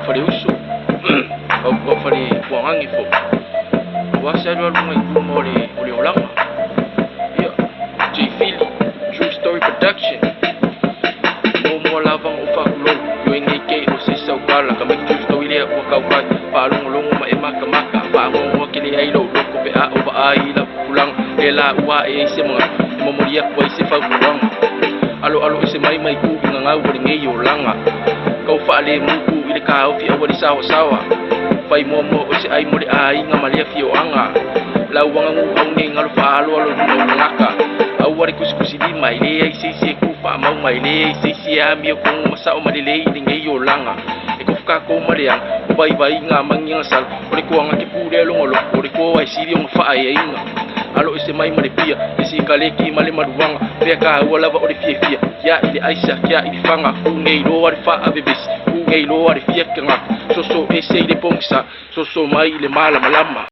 fare uso o fare puangangi fo wasa lo lunga itu mole ulama ya J Philly True Story Production mo lavang ufa kulo yo ngeke o se sa kala ka make true story le o ka ka palong ma e maka pa mo kili ai lo ko pe a o ba ai la pulang ela wa e se mga memoria ko se fa kuang alo ise mai ku nga wali ngeyo langa kau fa ale mu ku ile ka o fi awali sawa pai mo o se ai mo le ai nga malia fi o anga la wanga ngu au ni ngalo fa alo no ngaka au wari kusi di mai le ai se ku fa mau mai le se a mi ko masa o malile ni ngeyo langa e ko ka ko maria bai nga mangi sal o le ko nga ki pure lo ngolo o le ko ai siri o fa ai nga alo ise mai male pia isi kaleki male maduanga pe ka wala ba o le fia ya ile aisa ya ile fanga ngei lo ari fa abebis ngei lo ari fia kenga so ese ile pongsa so mai ile mala malama